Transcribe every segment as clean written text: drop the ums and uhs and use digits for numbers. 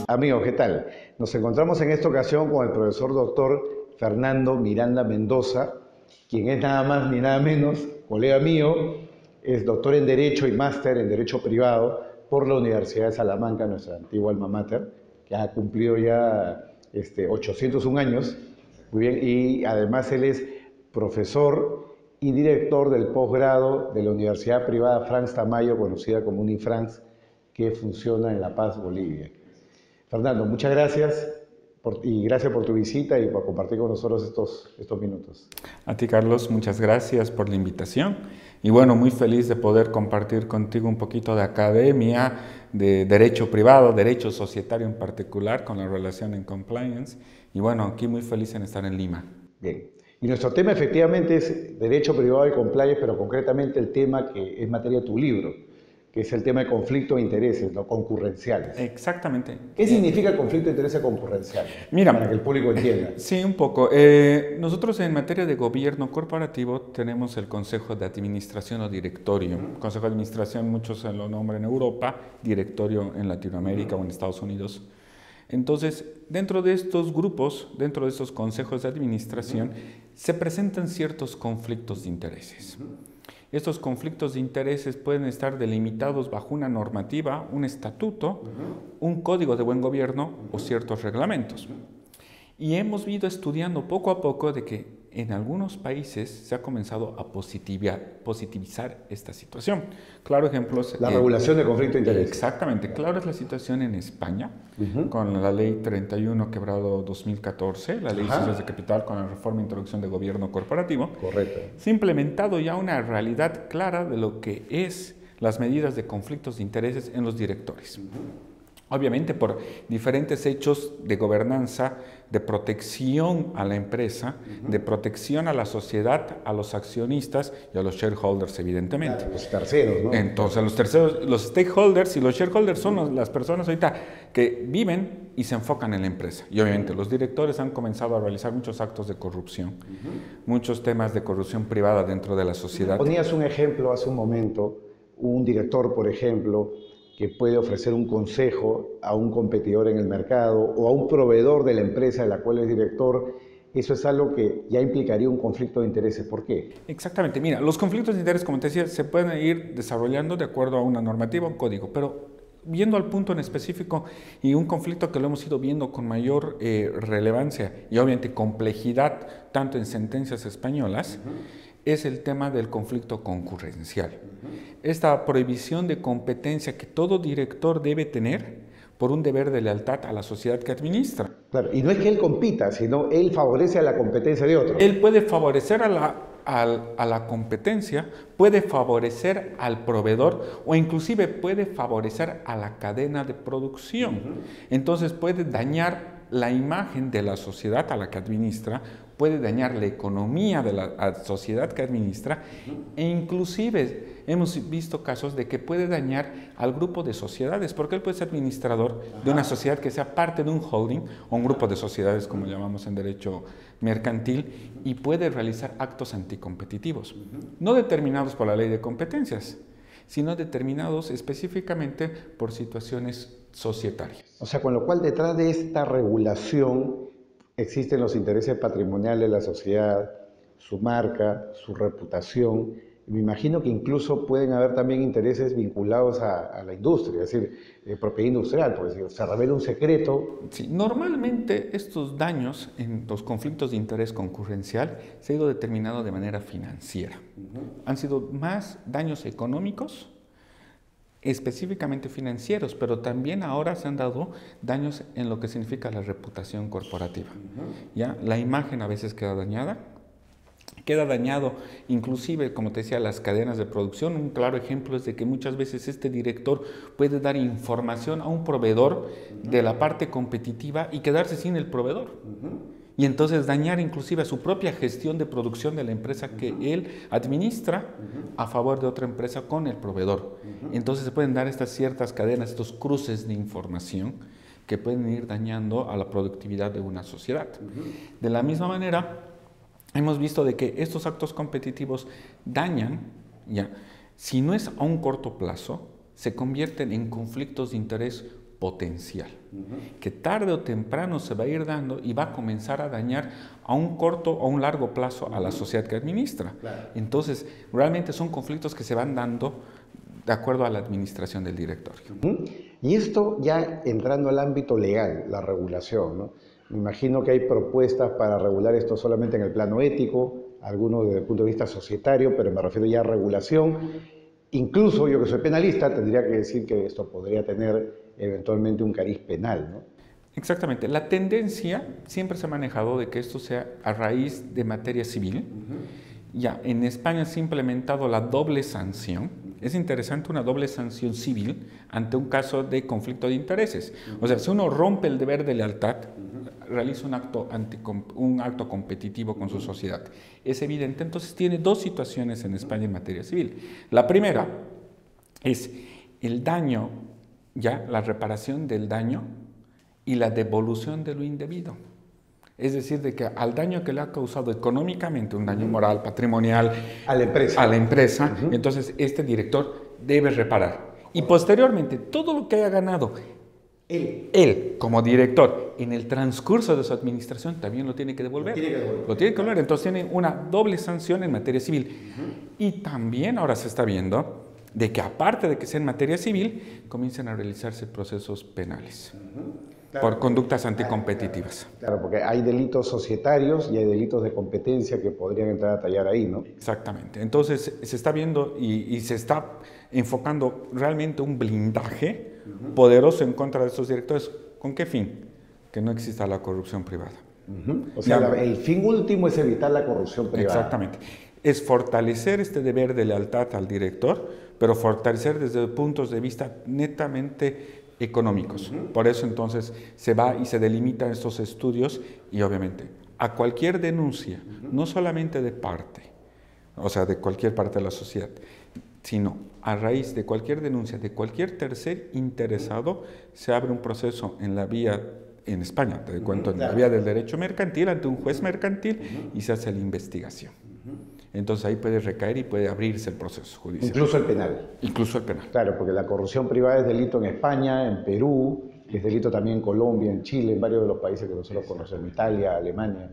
Amigos, ¿qué tal? Nos encontramos en esta ocasión con el profesor doctor Fernando Miranda Mendoza, quien es nada más ni nada menos colega mío, es doctor en Derecho y máster en Derecho Privado por la Universidad de Salamanca, nuestra antigua alma mater, que ha cumplido ya 801 años. Muy bien, y además él es profesor y director del posgrado de la Universidad Privada Franz Tamayo, conocida como Unifranz, que funciona en La Paz, Bolivia. Fernando, muchas gracias y gracias por tu visita y por compartir con nosotros estos minutos. A ti, Carlos, muchas gracias por la invitación. Y bueno, muy feliz de poder compartir contigo un poquito de academia, de derecho privado, derecho societario en particular, con la relación en compliance. Y bueno, aquí muy feliz en estar en Lima. Bien. Y nuestro tema efectivamente es derecho privado y compliance, pero concretamente el tema que es materia de tu libro, que es el tema de conflicto de intereses, ¿no? Concurrenciales. Exactamente. ¿Qué significa el conflicto de intereses concurrencial? Mira, para que el público entienda. Sí, un poco. Nosotros en materia de gobierno corporativo tenemos el Consejo de Administración o Directorio. Consejo de Administración, muchos lo nombran en Europa, directorio en Latinoamérica o en Estados Unidos. Entonces, dentro de estos grupos, dentro de estos consejos de administración, se presentan ciertos conflictos de intereses. Estos conflictos de intereses pueden estar delimitados bajo una normativa, un estatuto, un código de buen gobierno o ciertos reglamentos. Y hemos ido estudiando poco a poco de que en algunos países se ha comenzado a positivizar esta situación. Claro ejemplo es... La regulación de conflicto de intereses. Exactamente. Claro es la situación en España, con la Ley 31/2014, la Ley de Sociedades de Capital con la reforma e introducción de gobierno corporativo. Correcto. Se ha implementado ya una realidad clara de lo que es las medidas de conflictos de intereses en los directores. Obviamente por diferentes hechos de gobernanza, de protección a la empresa, de protección a la sociedad, a los accionistas y a los shareholders, evidentemente. Claro, los terceros, ¿no? Entonces, los terceros, los stakeholders y los shareholders son las personas ahorita que viven y se enfocan en la empresa. Y obviamente los directores han comenzado a realizar muchos actos de corrupción, muchos temas de corrupción privada dentro de la sociedad. Ponías un ejemplo hace un momento, un director, por ejemplo, que puede ofrecer un consejo a un competidor en el mercado o a un proveedor de la empresa de la cual es director. Eso es algo que ya implicaría un conflicto de intereses. ¿Por qué? Exactamente. Mira, los conflictos de interés, como te decía, se pueden ir desarrollando de acuerdo a una normativa, un código, pero viendo al punto en específico y un conflicto que lo hemos ido viendo con mayor relevancia y obviamente complejidad, tanto en sentencias españolas, es el tema del conflicto concurrencial. Esta prohibición de competencia que todo director debe tener por un deber de lealtad a la sociedad que administra. Claro, y no es que él compita, sino él favorece a la competencia de otro. Él puede favorecer a la competencia, puede favorecer al proveedor o inclusive puede favorecer a la cadena de producción. Entonces puede dañar la imagen de la sociedad a la que administra, puede dañar la economía de la sociedad que administra e inclusive hemos visto casos de que puede dañar al grupo de sociedades, porque él puede ser administrador de una sociedad que sea parte de un holding o un grupo de sociedades, como llamamos en derecho mercantil, y puede realizar actos anticompetitivos, no determinados por la ley de competencias, sino determinados específicamente por situaciones societarias. O sea, con lo cual detrás de esta regulación existen los intereses patrimoniales de la sociedad, su marca, su reputación. Me imagino que incluso pueden haber también intereses vinculados a la industria, es decir, propiedad industrial, por decir, se revela un secreto. Sí, normalmente estos daños en los conflictos de interés concurrencial se han ido determinado de manera financiera. Han sido más daños económicos, específicamente financieros, pero también ahora se han dado daños en lo que significa la reputación corporativa. ¿Ya? La imagen a veces queda dañado inclusive, como te decía, las cadenas de producción. Un claro ejemplo es de que muchas veces este director puede dar información a un proveedor de la parte competitiva y quedarse sin el proveedor. Y entonces dañar inclusive a su propia gestión de producción de la empresa que él administra a favor de otra empresa con el proveedor. Entonces se pueden dar estas ciertas cadenas, estos cruces de información que pueden ir dañando a la productividad de una sociedad. De la misma manera, hemos visto de que estos actos competitivos dañan, si no es a un corto plazo, se convierten en conflictos de interés potencial, que tarde o temprano se va a ir dando y va a comenzar a dañar a un corto o un largo plazo a la sociedad que administra. Claro. Entonces, realmente son conflictos que se van dando de acuerdo a la administración del directorio. Y esto ya entrando al ámbito legal, la regulación, ¿no? Me imagino que hay propuestas para regular esto solamente en el plano ético, algunos desde el punto de vista societario, pero me refiero ya a regulación. Incluso yo que soy penalista tendría que decir que esto podría tener eventualmente un cariz penal, ¿no? Exactamente. La tendencia siempre se ha manejado de que esto sea a raíz de materia civil. Ya, en España se ha implementado la doble sanción. Es interesante, una doble sanción civil ante un caso de conflicto de intereses. O sea, si uno rompe el deber de lealtad, realiza un acto competitivo con su sociedad. Es evidente, entonces tiene dos situaciones en España en materia civil. La primera es el daño, ya la reparación del daño y la devolución de lo indebido. Es decir, de que al daño que le ha causado económicamente, un daño moral, patrimonial, a la empresa, entonces este director debe reparar. Y posteriormente, todo lo que haya ganado él como director en el transcurso de su administración también lo tiene que devolver. Lo tiene que devolver. Entonces tiene una doble sanción en materia civil. Y también ahora se está viendo de que aparte de que sea en materia civil, comiencen a realizarse procesos penales. Claro, por conductas anticompetitivas. Claro, porque hay delitos societarios y hay delitos de competencia que podrían entrar a tallar ahí, ¿no? Exactamente. Entonces se está viendo y se está enfocando realmente un blindaje poderoso en contra de estos directores. ¿Con qué fin? Que no exista la corrupción privada. O sea, el fin último es evitar la corrupción privada. Exactamente. Es fortalecer este deber de lealtad al director, pero fortalecer desde puntos de vista netamente económicos. Por eso entonces se va y se delimitan estos estudios y obviamente a cualquier denuncia, no solamente de parte, o sea, de cualquier parte de la sociedad, sino a raíz de cualquier denuncia de cualquier tercer interesado, se abre un proceso en la vía, en España, te cuento, en la vía del derecho mercantil ante un juez mercantil y se hace la investigación. Entonces ahí puede recaer y puede abrirse el proceso judicial. Incluso el penal. Incluso el penal. Claro, porque la corrupción privada es delito en España, en Perú, es delito también en Colombia, en Chile, en varios de los países que nosotros conocemos, Italia, Alemania.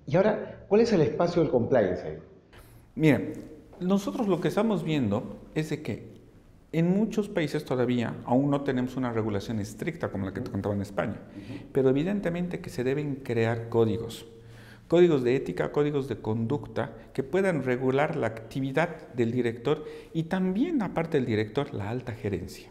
Y ahora, ¿cuál es el espacio del compliance ahí? Miren, nosotros lo que estamos viendo es de que en muchos países todavía aún no tenemos una regulación estricta como la que te contaba en España, pero evidentemente que se deben crear códigos de ética, códigos de conducta que puedan regular la actividad del director y también, aparte del director, la alta gerencia.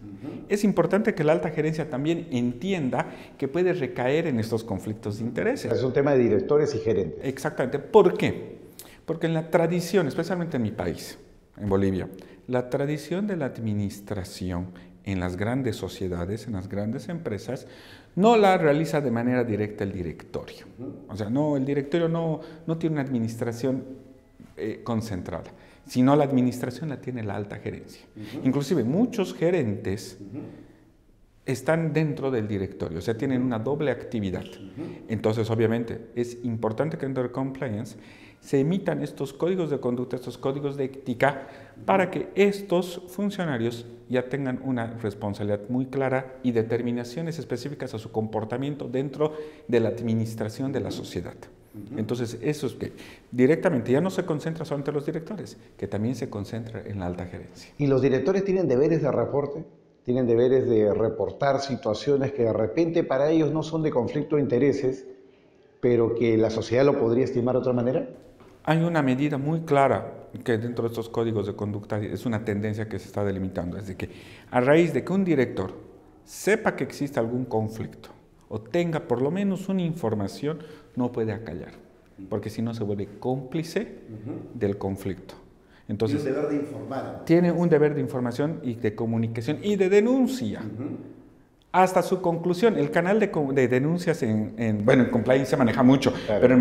Es importante que la alta gerencia también entienda que puede recaer en estos conflictos de intereses. Es un tema de directores y gerentes. Exactamente. ¿Por qué? Porque en la tradición, especialmente en mi país, en Bolivia, la tradición de la administración en las grandes sociedades, en las grandes empresas, no la realiza de manera directa el directorio. O sea, no, el directorio no tiene una administración concentrada, sino la administración la tiene la alta gerencia. Inclusive muchos gerentes están dentro del directorio, o sea, tienen una doble actividad. Entonces, obviamente, es importante que dentro del compliance se emitan estos códigos de conducta, estos códigos de ética, para que estos funcionarios ya tengan una responsabilidad muy clara y determinaciones específicas a su comportamiento dentro de la administración de la sociedad. Entonces, eso es que directamente ya no se concentra solamente en los directores, que también se concentra en la alta gerencia. ¿Y los directores tienen deberes de reporte? ¿Tienen deberes de reportar situaciones que de repente para ellos no son de conflicto de intereses, pero que la sociedad lo podría estimar de otra manera? Hay una medida muy clara que dentro de estos códigos de conducta es una tendencia que se está delimitando, es de que a raíz de que un director sepa que existe algún conflicto o tenga por lo menos una información, no puede acallar, porque si no se vuelve cómplice del conflicto. Entonces, tiene un deber de informar. Tiene un deber de información y de comunicación y de denuncia. Hasta su conclusión. El canal de denuncias en compliance se maneja mucho, claro, pero en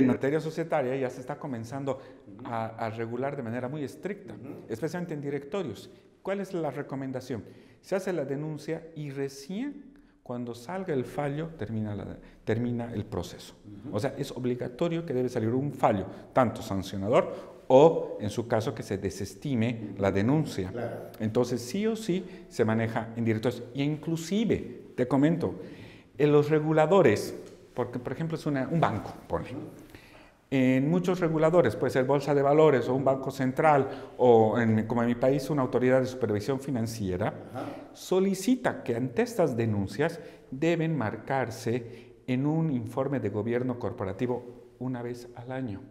materia societaria ya se está comenzando a regular de manera muy estricta, especialmente en directorios. ¿Cuál es la recomendación? Se hace la denuncia y recién Cuando salga el fallo, termina el proceso. O sea, es obligatorio que debe salir un fallo, tanto sancionador o, en su caso, que se desestime la denuncia. Claro. Entonces, sí o sí se maneja en directores. Y inclusive, te comento, en los reguladores, porque, por ejemplo, es un banco, ponle. En muchos reguladores, puede ser bolsa de valores o un banco central o, como en mi país, una autoridad de supervisión financiera, solicita que ante estas denuncias deben marcarse en un informe de gobierno corporativo una vez al año,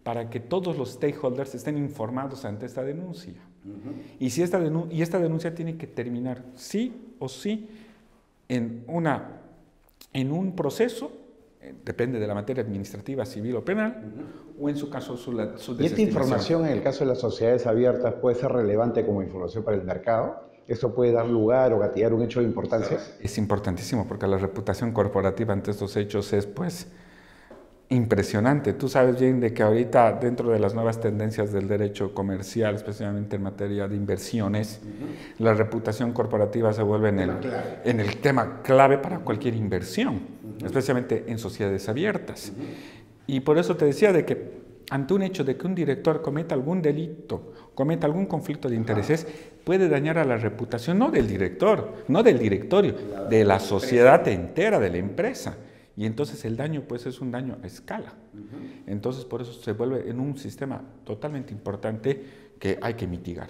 para que todos los stakeholders estén informados ante esta denuncia. Y esta denuncia tiene que terminar sí o sí en un proceso, depende de la materia administrativa, civil o penal, o en su caso su ¿Y esta información en el caso de las sociedades abiertas puede ser relevante como información para el mercado? ¿Esto puede dar lugar o gatillar un hecho de importancia? Es importantísimo porque la reputación corporativa ante estos hechos es pues impresionante. Tú sabes bien de que ahorita dentro de las nuevas tendencias del derecho comercial, especialmente en materia de inversiones, la reputación corporativa se vuelve en el tema clave para cualquier inversión, especialmente en sociedades abiertas. Y por eso te decía de que ante un hecho de que un director cometa algún delito, cometa algún conflicto de intereses, puede dañar a la reputación no del director, no del directorio, de la sociedad entera, de la empresa. Y entonces el daño pues es un daño a escala. Entonces por eso se vuelve en un sistema totalmente importante que hay que mitigar.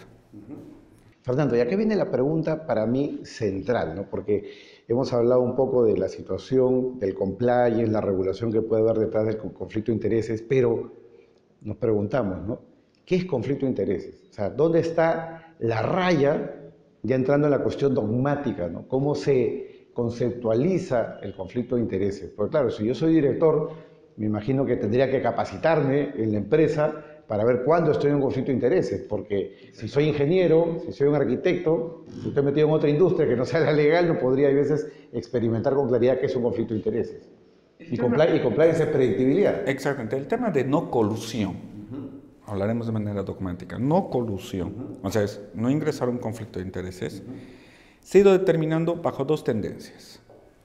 Fernando, y aquí viene la pregunta para mí central, ¿no? Porque hemos hablado un poco de la situación del compliance, la regulación que puede haber detrás del conflicto de intereses, pero nos preguntamos, ¿no? ¿Qué es conflicto de intereses? O sea, ¿dónde está la raya, ya entrando en la cuestión dogmática, ¿no? ¿Cómo se conceptualiza el conflicto de intereses? Porque claro, si yo soy director, me imagino que tendría que capacitarme en la empresa para ver cuándo estoy en un conflicto de intereses, porque si soy ingeniero, si soy un arquitecto, si estoy metido en otra industria que no sea la legal, no podría a veces experimentar con claridad qué es un conflicto de intereses. Y compliance es predictibilidad. Exactamente, el tema de no colusión, hablaremos de manera dogmática, no colusión, o sea, es no ingresar a un conflicto de intereses, se ha ido determinando bajo dos tendencias.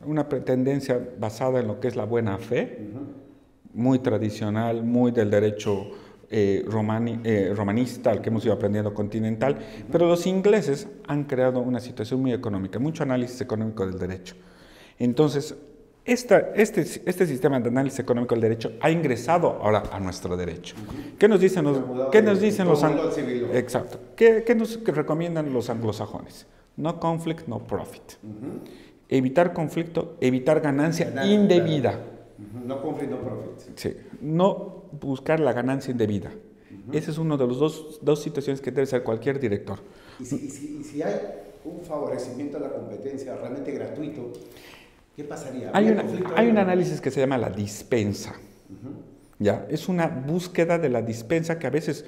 Una tendencia basada en lo que es la buena fe, muy tradicional, muy del derecho romanista, al que hemos ido aprendiendo continental, pero los ingleses han creado una situación muy económica, mucho análisis económico del derecho. Entonces, este sistema de análisis económico del derecho ha ingresado ahora a nuestro derecho. ¿Qué nos dicen Exacto. ¿Qué nos recomiendan los anglosajones? No conflict, no profit. Evitar conflicto, evitar ganancia indebida. No conflict, no profit. Sí. No buscar la ganancia indebida. Ese es uno de los dos situaciones que debe ser cualquier director. Y si hay un favorecimiento a la competencia realmente gratuito, ¿qué pasaría? Hay un análisis que se llama la dispensa. ¿Ya? Es una búsqueda de la dispensa que a veces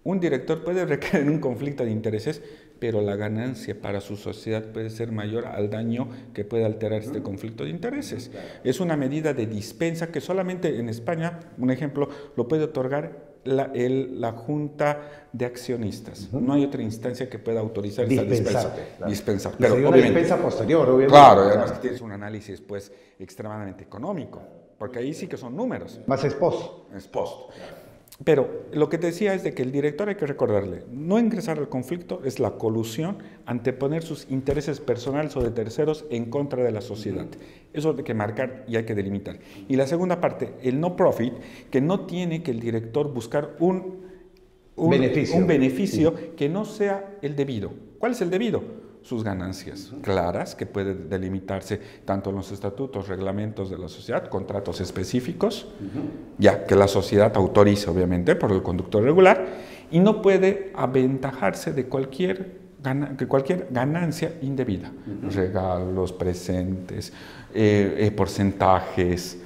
un director puede recaer en un conflicto de intereses, pero la ganancia para su sociedad puede ser mayor al daño que puede alterar este conflicto de intereses. Es una medida de dispensa que solamente en España, un ejemplo, lo puede otorgar la Junta de Accionistas. No hay otra instancia que pueda autorizar esa dispensa. Claro. Dispensar. Pero una dispensa posterior, obviamente. Claro, además que tienes un análisis pues extremadamente económico, porque ahí sí que son números. Más ex post. Ex post. Pero lo que te decía es de que el director hay que recordarle, no ingresar al conflicto es la colusión, anteponer sus intereses personales o de terceros en contra de la sociedad. Eso hay que marcar y hay que delimitar. Y la segunda parte, el no profit, que no tiene que el director buscar un beneficio que no sea el debido. ¿Cuál es el debido? Sus ganancias claras, que pueden delimitarse tanto en los estatutos, reglamentos de la sociedad, contratos específicos, ya que la sociedad autoriza, obviamente, por el conductor regular, y no puede aventajarse de cualquier ganancia indebida. Regalos, presentes, porcentajes.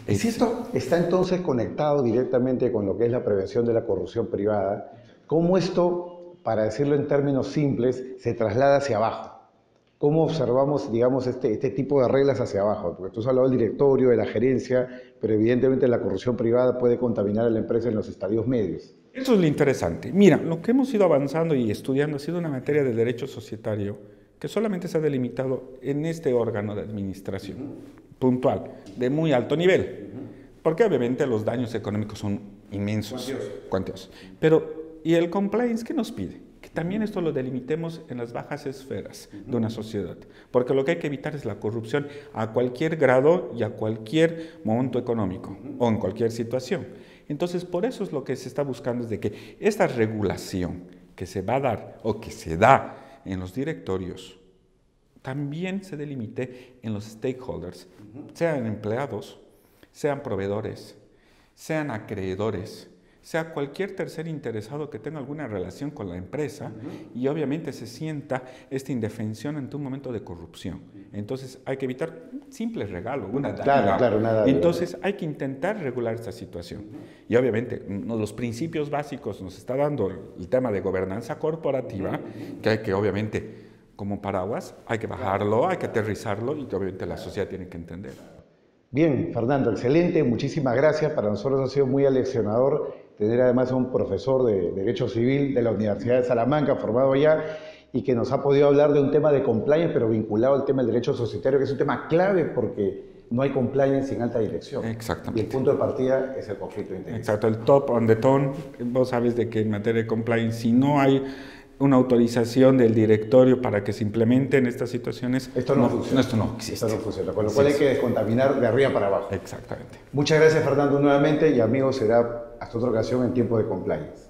Y si esto está entonces conectado directamente con lo que es la prevención de la corrupción privada, ¿cómo esto, para decirlo en términos simples, se traslada hacia abajo? ¿Cómo observamos, digamos, este tipo de reglas hacia abajo? Porque tú has hablado del directorio, de la gerencia, pero evidentemente la corrupción privada puede contaminar a la empresa en los estadios medios. Eso es lo interesante. Mira, lo que hemos ido avanzando y estudiando ha sido una materia de derecho societario que solamente se ha delimitado en este órgano de administración puntual, de muy alto nivel, porque obviamente los daños económicos son inmensos, cuantiosos. Pero, ¿y el compliance qué nos pide? Que también esto lo delimitemos en las bajas esferas de una sociedad, porque lo que hay que evitar es la corrupción a cualquier grado y a cualquier momento económico o en cualquier situación. Entonces, por eso es lo que se está buscando, es de que esta regulación que se va a dar o que se da en los directorios también se delimite en los stakeholders, sean empleados, sean proveedores, sean acreedores, sea cualquier tercer interesado que tenga alguna relación con la empresa y obviamente se sienta esta indefensión ante un momento de corrupción. Entonces hay que evitar un simple regalo, una dádiva. Claro, nada. Entonces hay que intentar regular esta situación. Y obviamente los principios básicos nos está dando el tema de gobernanza corporativa, que hay que obviamente como paraguas, hay que bajarlo, hay que aterrizarlo y que obviamente la sociedad tiene que entender. Bien, Fernando, excelente, muchísimas gracias. Para nosotros ha sido muy aleccionador tener además a un profesor de Derecho Civil de la Universidad de Salamanca, formado allá, y que nos ha podido hablar de un tema de compliance, pero vinculado al tema del derecho societario, que es un tema clave porque no hay compliance sin alta dirección. Exactamente. Y el punto de partida es el conflicto de intereses. Exacto, el top on the tone. Vos sabes de que en materia de compliance, si no hay una autorización del directorio para que se implementen estas situaciones, esto no funciona. Esto no existe. Esto no funciona, con lo cual hay que descontaminar de arriba para abajo. Exactamente. Muchas gracias, Fernando, nuevamente, y amigos, será hasta otra ocasión en Tiempo de Compliance.